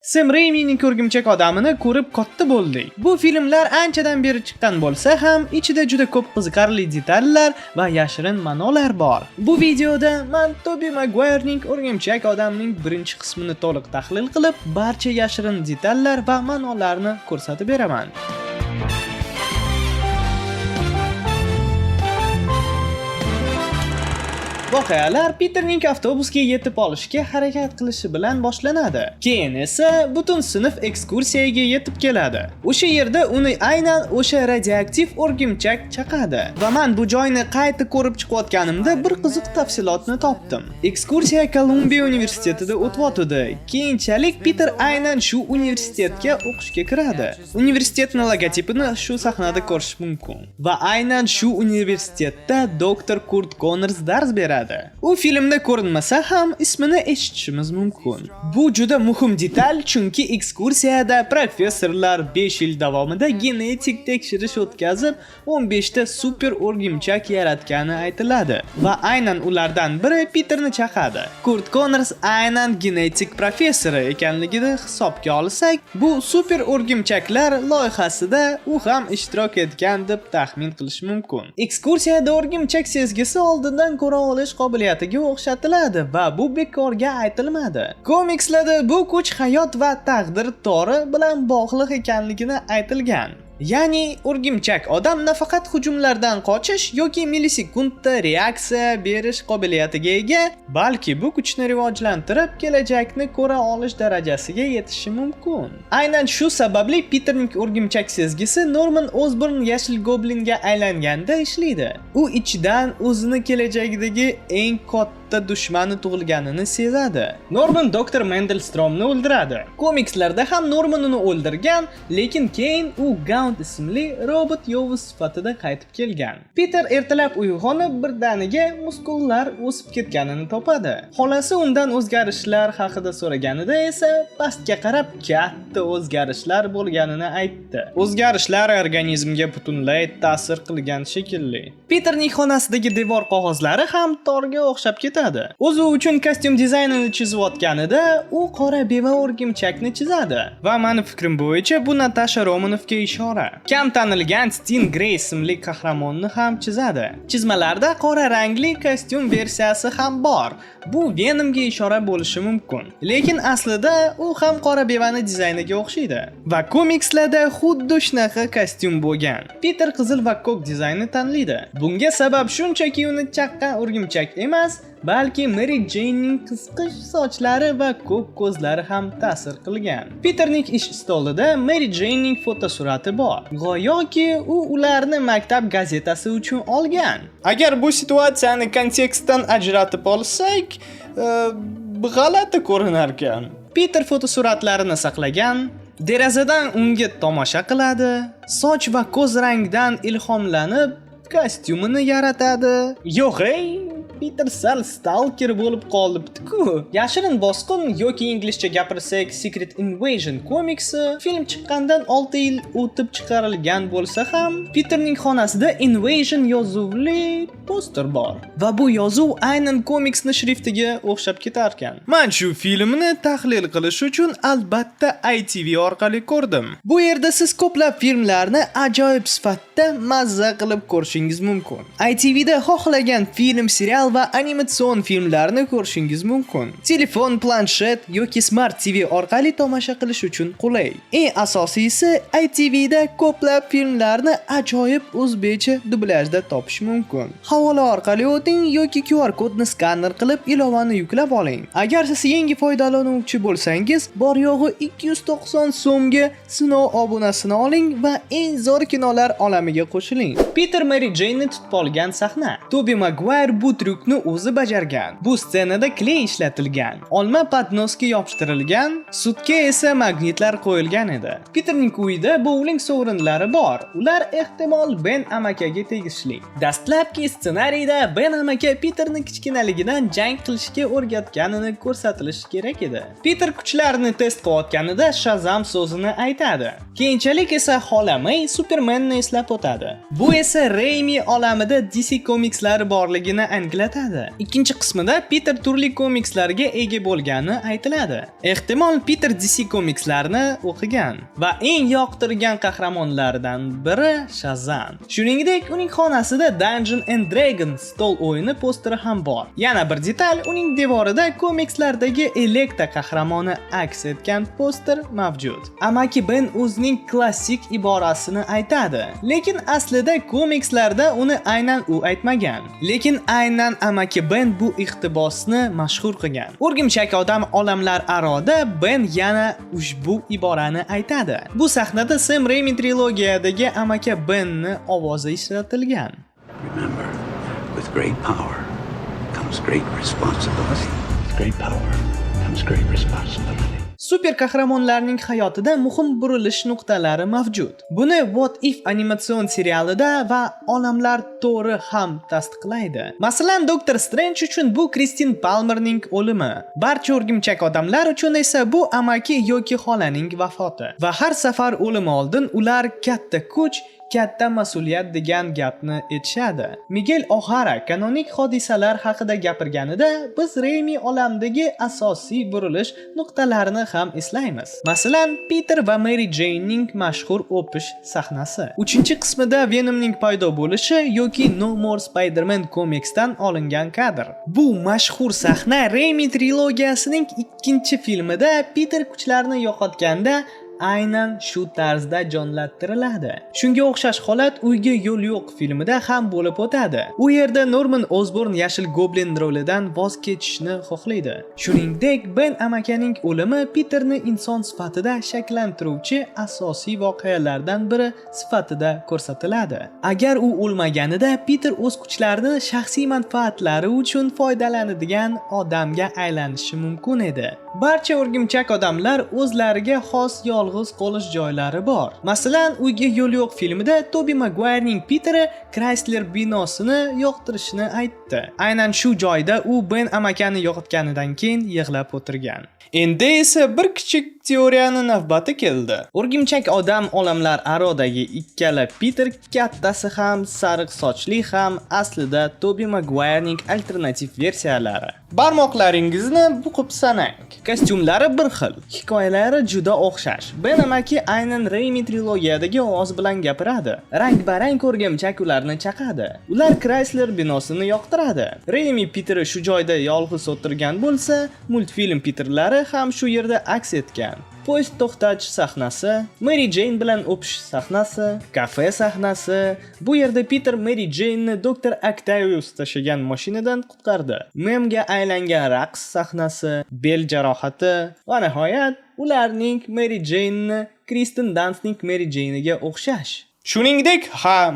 Sam Raimining O'rgimchak odamini ko'rib katta bo'ldik. Bu filmlar anchadan beri chiqqan bo'lsa ham, ichida juda ko'p qiziqarli detallar va yashirin ma'nolar bor. Bu videoda men Tobey Maguirening O'rgimchak odamning birinchi qismini to'liq tahlil qilib, barcha yashirin detallar va ma'nolarni ko'rsatib beraman. Voqealar Peterning avtobusga yetib olishga harakat qilishi bilan boshlanadi. Keyin esa butun sinf ekskursiyaga yetib keladi. O'sha yerda uni aynan o'sha radioaktiv o'rgimchak chaqadi. Va men bu joyni qayta ko'rib chiqayotganimda bir qiziq tafsilotni topdim. Ekskursiya Kolumbiya universitetida o'tayotdi. Keyinchalik Peter aynan shu universitetga o'qishga kiradi. Universitetning logotipini shu sahnada ko'rish mumkin. Va aynan shu universitetda Dr. Kurt Connors dars beradi. U filmda ko'rinmasa ham ismini eshitishimiz mumkin. Bu juda muhim detal, chunki ekskursiyada professorlar 5 yil davomida genetik tekshirish o'tkazib, 15 ta super o'rgimchak yaratgani aytiladi va aynan ulardan biri Peterni chaqadi. Kurt Connors aynan genetik professori ekanligini hisobga olsak, bu super o'rgimchaklar loyihasida u ham ishtirok etgan deb taxmin qilish mumkin. Ekskursiyada o'rgimchak sezgisi oldindan ko'ra olish qobiliyatiga o'xshatiladi va bu bekorga aytilmadi. Komikslarda bu kuch hayot va taqdir tori bilan bog'liq ekanligini aytilgan. Ya'ni o'rgimchak odam nafaqat hujumlardan qochish yoki millisekundda reaksiya berish qobiliyatiga ega, balki bu kuchni rivojlantirib, kelajakni ko'ra olish darajasiga yetishi mumkin. Aynan shu sababli Peterning o'rgimchak sezgisi Norman Osborn yashil goblinga aylanganda ishlaydi. U ichidan o'zini kelajakdagi eng katta dushmani tug'ilganini sezadi. Norman Dr. Mandelstromni o'ldiradi. Komikslarda ham Norman uni o'ldirgan, lekin keyin u Gaunt ismli robot yovuz sifatida qaytib kelgan. Peter ertalab uyg'onib birdaniga muskullar o'sib ketganini topadi. Xolasi undan o'zgarishlar haqida so'raganida esa pastga qarab katta o'zgarishlar bo'lganini aytdi. O'zgarishlar organizmga butunlay ta'sir qilgan shekilli. Peterning xonasidagi devor qog'ozlari ham torga o'xshab ketadi. O'zi uchun kostyum dizaynini chizayotganida u qora beva o'rgimchakni chizadi va meni fikrim bo'yicha bu Natasha Romanovga ishora. Kam tanilgan Sting Grey ismli qahramonni ham chizadi. Chizmalarda qora rangli kostyum versiyasi ham bor. Bu Venomga ishora bo'lishi mumkin. Lekin aslida u ham qora bevani dizayniga o'xshaydi va komikslarda xuddi shunaqa kostyum bo'lgan. Peter qizil va ko'k dizaynni tanlaydi. Bunga sabab shunchaki uni chaqqan o'rgimchak emas, balki Mary Jane'ning qisqish sochlari va ko'k ko'zlari ham ta'sir qilgan. Peterning ish stolida Mary Jane'ning fotosurati bor. Go'yoki u ularni maktab gazetasi uchun olgan. Agar bu situatsiyani kontekstdan ajratib olsak, g'alati ko'rinar ekan. Peter fotosuratlarini saqlagan, derazadan unga tomosha qiladi, soch va ko'z rangidan ilhomlanib kostyumini yaratadi. Yo'q-ey, Peter sal stalker bo'lib qolibdi-ku. Yashirin bosqin yoki inglizcha gapirsak Secret Invasion komiksi film chiqqandan 6 yil o'tib chiqarilgan bo'lsa ham, Peterning xonasida Invasion yozuvli poster bor va bu yozuv aynan komiksning shriftiga o'xshab ketar ekan. Men shu filmni tahlil qilish uchun albatta ITV orqali ko'rdim. Bu yerda siz ko'plab filmlarni ajoyib sifatda mazza qilib ko'rishingiz mumkin. ITVda xohlagan film, serial va animatsion filmlarni ko'rishingiz mumkin. Telefon, planshet yoki Smart TV orqali tomosha qilish uchun qulay. Eng asosiysi, ITVda ko'plab filmlarni ajoyib o'zbekcha dublyajda topish mumkin. Havola orqali o'ting yoki QR kodni skaner qilib ilovani yuklab oling. Agar siz yangi foydalanuvchi bo'lsangiz, bor yo'g'i 290 so'mga sinov obunasini oling va eng zo'r kinolar olamiga qo'shiling. Peter Mary Jane'ni tutib olgan sahna. Tobey Maguire bu tryukni o'zi bajargan. Bu ssenada kley ishlatilgan, olma podnosga yopishtirilgan, sutga esa magnitlar qo'yilgan edi. Peterning uyida bowling sovrinlari bor. Ular ehtimol Ben amakaga tegishli. Dastlabki ssenariyda Ben amaka Peterni kichkinaligidan jang qilishga o'rgatganini ko'rsatilishi kerak edi. Peter kuchlarini test qilayotganida Shazam so'zini aytadi. Keyinchalik esa xolamay Supermanni eslab o'tadi. Bu esa Raimi olamida DC komikslari borligini anglatadi. yaratadi. Ikkinchi qismida Peter turli komikslarga ega bo'lgani aytiladi. Ehtimol Peter DC komikslarini o'qigan va eng yoqtirgan qahramonlardan biri Shazam. Shuningdek, uning xonasida Dungeons and Dragons stol o'yini posteri ham bor. Yana bir detal, uning devorida komikslardagi Elektra qahramoni aks etgan poster mavjud. Amaki Ben o'zining klassik iborasini aytadi, lekin aslida komikslarda uni aynan u aytmagan. Lekin aynan amaki Ben bu iqtibosni mashhur qilgan. O'rgimchak odam olamlar aroda Ben yana ushbu iborani aytadi. Bu sahnada Sam Raimi trilogiyadagi amaki Benni ovozi ishlatilgan. Remember, with great power comes great responsibility. With great power comes great responsibility. Super qahramonlarning hayotida muhim burilish nuqtalari mavjud. Buni What If animatsion serialida va Olamlar to'ri ham tasdiqlaydi. Masalan, Doctor Strange uchun bu Kristin Palmerning o'limi, barcha o'rgimchak odamlar uchun esa bu amaki yoki xolaning vafoti. Va har safar o'limi oldin ular katta kuch, katta mas'uliyat degan gapni aytishadi. Miguel O'Hara kanonik hodisalar haqida gapirganida biz Raimi olamdagi asosiy burilish nuqtalarini ham eslaymiz. Masalan, Peter va Mary Jane'ning mashhur o'pish sahnasi. 3-qismida Venomning paydo bo'lishi yoki No More Spider-Man komiksdan olingan kadr. Bu mashhur sahna Raimi trilogiyasining 2-filmida Peter kuchlarini yo'qotganda aynan shu tarzda jonlantiriladi. Shunga o'xshash holat Uyga yo'l yo'q filmida ham bo'lib o'tadi. U yerda Norman Osborn Yashil Goblin rolidan voz kechishni xohlaydi. Shuningdek, Ben amakaning o'limi Peterni inson sifatida shakllantiruvchi asosiy voqealardan biri sifatida ko'rsatiladi. Agar u o'lmaganida Peter o'z kuchlarini shaxsiy manfaatlari uchun foydalanadigan odamga aylanishi mumkin edi. Barcha o'rgimchak odamlar o'zlariga xos yolg'iz qolish joylari bor. Masalan, Uyga yo'l yo'q filmida Tobey Maguirening Peteri Chrysler binosini yoqtirishini aytdi. Aynan shu joyda u Ben amakani yo'qotganidan keyin yig'lab o'tirgan. Endi esa bir kichik teoriyani navbati keldi. O'rgimchak odam olamlar arodagi ikkala Peter, kattasi ham, sariq sochli ham aslida Tobey Maguirening alternativ versiyalari. Barmoqlaringizni buqib sanang. Kostyumlari bir xil, hikoyalari juda o'xshash. Ben amaki aynan Raimi trilogiyadagi ovoz bilan gapiradi. Rang-barang o'rgimchak ularni chaqadi. Ular Chrysler binosini yoqtiradi. Raimi Peteri shu joyda yolg'iz o'tirgan bo'lsa, multfilm Peterlari ham shu yerda aks etgan. Poyezd to'xtash sahnasi, Mary Jane bilan o'pish sahnasi, kafe sahnasi. Bu yerda Peter Mary Jane'ni Dr. Octavius tashigan mashinadan qutqardi. Memga aylangan raqs sahnasi, bel jarohati va nihoyat ularning Mary Jane'ni Kristen Dunstning Mary Jane'iga o'xshash. Shuningdek,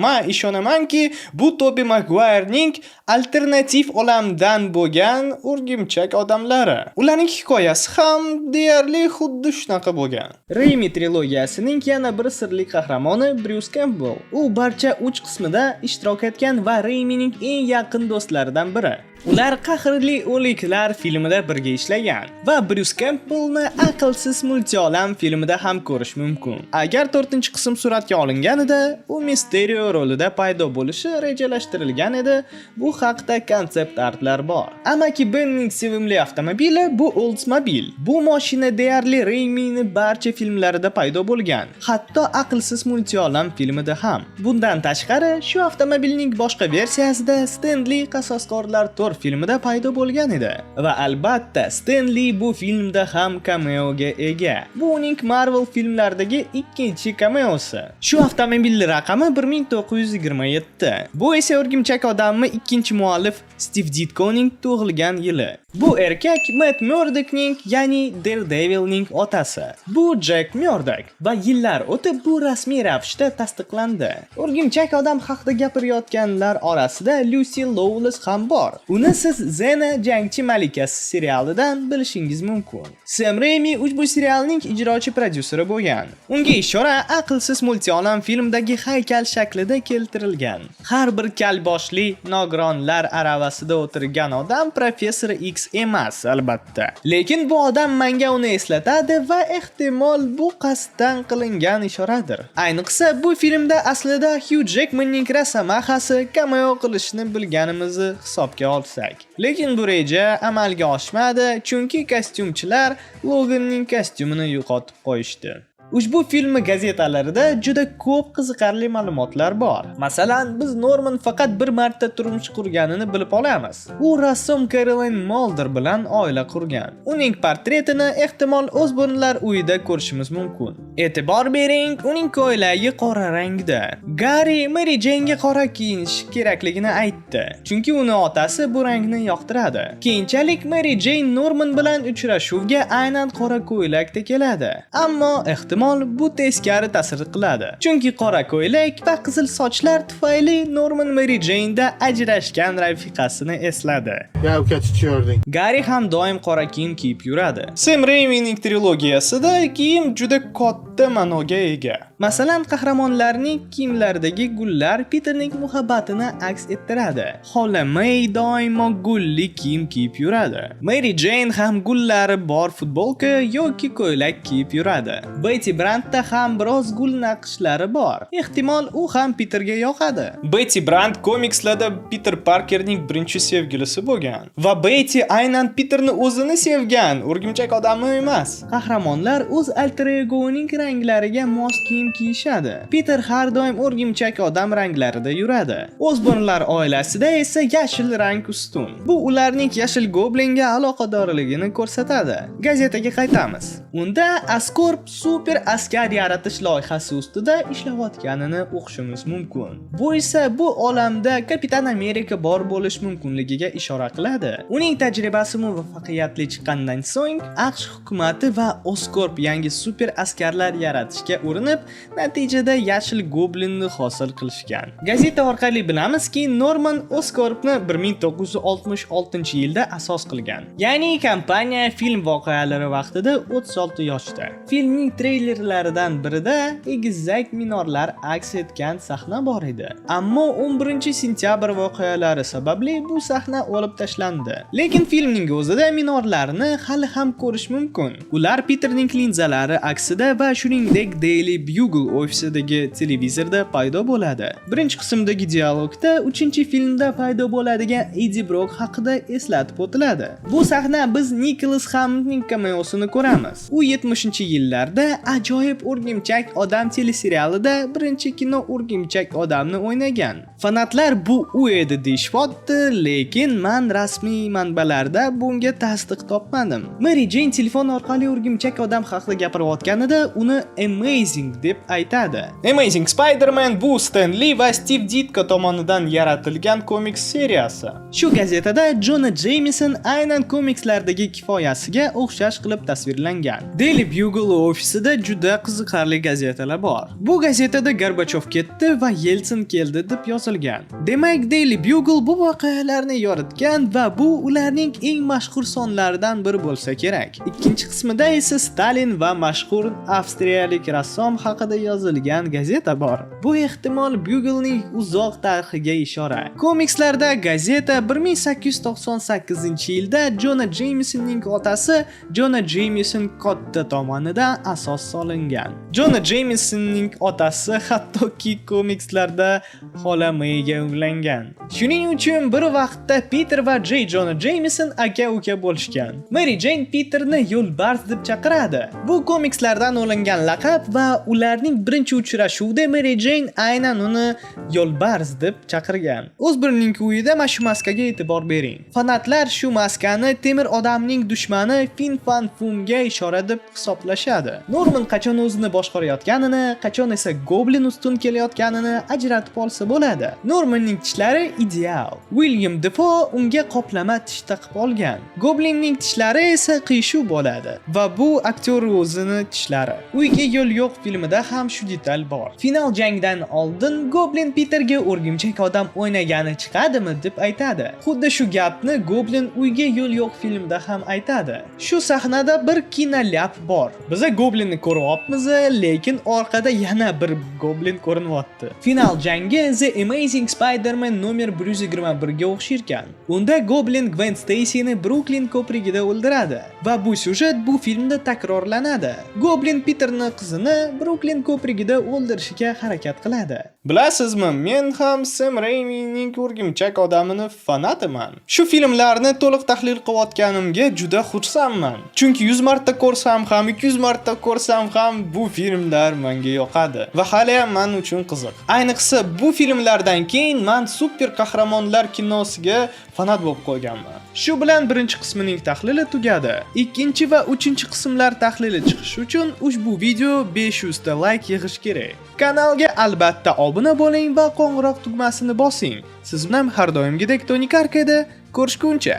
men ishonamanki, bu Tobey Maguirening alternativ olamdan bo'lgan o'rgimchak odamlari. Ularning hikoyasi ham deyarli xuddi shunaqa bo'lgan. Raimi trilogiyasining yana bir sirli qahramoni Bruce Campbell. U barcha 3 qismida ishtirok etgan va Raimining eng yaqin do'stlaridan biri. Ular Qahrli o'liklar filmida birga ishlagan va Bruce Campbellni Aqlsiz multiolam filmida ham ko'rish mumkin. Agar 4-qism suratga olinganida, u Mysterio rolida paydo bo'lishi rejalashtirilgan edi. Bu haqda konsept artlar bor. Amaki Benning sevimli avtomobili bu Oldsmobile. Bu mashina deyarli Raimining barcha filmlarida paydo bo'lgan, hatto Aqlsiz multiolam filmida ham. Bundan tashqari, shu avtomobilning boshqa versiyasida Stanley qasoskorlar filmida paydo bo'lgan edi va albatta Stanley bu filmda ham cameoga ega. Bu uning Marvel filmlaridagi ikkinchi cameosi. Shu avtomobilning raqami 1927. Bu esa o'rgimchak odamni ikkinchi muallif Steve Ditkoning tug'ilgan yili. Bu erkak Matt Murdockning, ya'ni Daredevilning otasi. Bu Jack Murdock va yillar o'tib bu rasmiy ravishda tasdiqlandi. O'rgimchak odam haqida gapirayotganlar orasida Lucy Lawless ham bor. Uni siz Zena jangchi malikasi serialidan bilishingiz mumkin. Sam Raimi ushbu serialning ijrochi prodyuseri bo'lgan. Unga ishora Aqlsiz multiolam filmdagi haykal shaklida keltirilgan. Har bir kalboshli nogironlar aravasida o'tirgan odam Professor X komiks emas albatta. Lekin bu odam menga uni eslatadi va ehtimol bu qasddan qilingan ishoradir. Ayniqsa bu filmda aslida Hugh Jackmanning Rosamahasi cameo qilishni bilganimizni hisobga olsak. Lekin bu reja amalga oshmadi, chunki kostyumchilar Loganning kostyumini yo'qotib qo'yishdi. Ushbu film gazetalarida juda ko'p qiziqarli ma'lumotlar bor. Masalan, biz Norman faqat bir marta turmush qurganini bilib olamiz. U rassom Caroline Mulder bilan oila qurgan. Uning portretini ehtimol Osbornlar uyida ko'rishimiz mumkin. E'tibor bering, uning ko'ylagi qora rangda. Gary Mary Jane'ga qora kiyinish kerakligini aytdi, chunki uni otasi bu rangni yoqtiradi. Keyinchalik Mary Jane Norman bilan uchrashuvga aynan qora ko'ylakda keladi. Ammo ehtimol bu teskari ta'sir qiladi. Chunki qora ko'ylak va qizil sochlar tufayli Norman Mary Jane'da ajrashgan rafiqasini esladi. Ya uka tushording. Gary ham doim qora kiyim kiyib yuradi. Sam Raimining trilogiyasida kiyim juda katta ma'noga ega. Masalan, qahramonlarning kiyimlaridagi gullar Peterning muhabbatini aks ettiradi. Xola May doimo gulli kiyim kiyib yuradi. Mary Jane ham gullari bor futbolka yoki ko'ylak kiyib yuradi. Betty Brantda ham biroz gul naqshlari bor. Ehtimol u ham Peterga yoqadi. Betty Brant komikslarda Peter Parkerning birinchi sevgilisi bo'lgan va Betty aynan Peterni o'zini sevgan, o'rgimchak odamni emas. Qahramonlar o'z alter egoning ranglariga mos kiyim kiyishadi. Peter har doim o'rgimchak odam ranglarida yuradi. Osbornlar oilasida esa yashil rang ustun. Bu ularning yashil goblinga aloqadorligini ko'rsatadi. Gazetaga qaytamiz. Unda Oscorp super askar yaratish loyihasi ustida ishlayotganini o'qishimiz mumkin. Bu esa bu olamda Kapitan Amerika bor bo'lish mumkinligiga ishora qiladi. Uning tajribasi muvaffaqiyatli chiqqandan so'ng AQSh hukumatı va Oscorp yangi super askarlar yaratishga urinib, natijada yashil goblinni hosil qilishgan. Gazeta orqali bilamizki, Norman Oscorpni 1966-yilda asos qilgan. Ya'ni kompaniya film voqealari vaqtida 36 yoshda. Filmning treylerlaridan birida egizak minorlar aks etgan sahna bor edi. Ammo 11-sentyabr voqealari sababli bu sahna olib tashlandi. Lekin filmning o'zida minorlarni hali ham ko'rish mumkin. Ular Peterning linzalari aksida va shuningdek Daily Bugle ofisidagi televizorda paydo bo'ladi. Birinchi qismdagi dialogda 3-filmda paydo bo'ladigan Eddie Brock haqida eslatib o'tiladi. Bu sahna biz Nicholas Hammondning cameosini ko'ramiz. U 70-yillarda ajoyib o'rgimchak odam teleserialida birinchi kino o'rgimchak odamni o'ynagan. Fanatlar bu u edi deyishmoqda, lekin men rasmiy manbalarda bunga tasdiq topmadim. Mary Jane telefon orqali o'rgimchak odam haqida gapirayotganida uni Amazing deb aytadi. Amazing Spider-Man bu Stan Lee va Steve Ditko tomonidan yaratilgan komiks seriyasi. Shu gazetada Jonah Jameson aynan komikslardagi kifoyasiga o'xshash qilib tasvirlangan. Daily Bugle ofisida juda qiziqarli gazetalar bor. Bu gazetada Gorbachov ketdi va Yeltsin keldi deb yozilgan. Demak, Daily Bugle bu voqealarni yoritgan va bu ularning eng mashhur sonlaridan biri bo'lsa kerak. Ikkinchi qismida esa Stalin va mashhur avstriyalik rassom haqida yozilgan gazeta bor. Bu ehtimol Buglening uzoq tarixiga ishora. Komikslarda gazeta 1898-yilda Jonah Jamesonning otasi Jonah Jameson katta tomonidan asos solingan. Jonah Jamesonning otasi hattoki komikslarda xola Mayga uylangan. Shuning uchun bir vaqtda Peter va J. Jonah Jameson aka-uka bo'lishgan. Mary Jane Peterni yo'lbars deb chaqiradi. Bu komikslardan olingan laqab va ularning birinchi uchrashuvida Mary Jane aynan uni yo'lbars deb chaqirgan. Osbornning uyida mana shu maskaga e'tibor bering. Fanatlar shu maskani temir odamning dushmani Fin Fan Fumga ishora deb hisoblashadi. Norman qachon o'zini boshqarayotganini, qachon esa Goblin ustun kelayotganini ajratib olsa bo'ladi. Normanning tishlari ideal. William Dafoe unga qoplama tish taqib olgan. Goblinning tishlari esa qiyshuv bo'ladi va bu aktyor o'zini tishlari. Uyga yo'l yo'q filmida ham shu detal bor. Final jangdan oldin Goblin Peterga o'rgimchak odam o'ynagani chiqadimi deb aytadi. Xuddi shu gapni Goblin Uyga yo'l yo'q filmida ham aytadi. Shu sahnada bir kinolab bor. Biz Goblinni ko'ryapmiz, lekin orqada yana bir Goblin ko'rinyapti. Final jangi The Amazing Spider-Man nomer 121 ga o'xshirkan. Unda Goblin Gwen Stacy'ni Brooklyn ko'prigida o'ldiradi va bu syujet bu filmda takrorlanadi. Goblin Peterni qizini Brooklyn ko'prigida o'ldirishga harakat qiladi. Bilasizmi, men ham Sam Raimining o'rgimchak odamini fanatiman. Shu filmlarni to'liq tahlil qilayotganimga juda xursandman. Chunki 100 marta ko'rsam ham, 200 marta ko'rsam ham bu filmlar menga yoqadi va hali ham men uchun qiziq. Ayniqsa bu filmlardan keyin men super qahramonlar kinosiga fanat bo'lib qolganman. Shu bilan birinchi qismining tahlili tugadi. Ikkinchi va uchinchi qismlar tahlili chiqishi uchun ushbu video 500 ta like yig'ish kerak. Kanalga albatta obuna bo'ling va qo'ng'iroq tugmasini bosing. Siz bilan har doimgidek Tony Karka edi. Ko'rishguncha.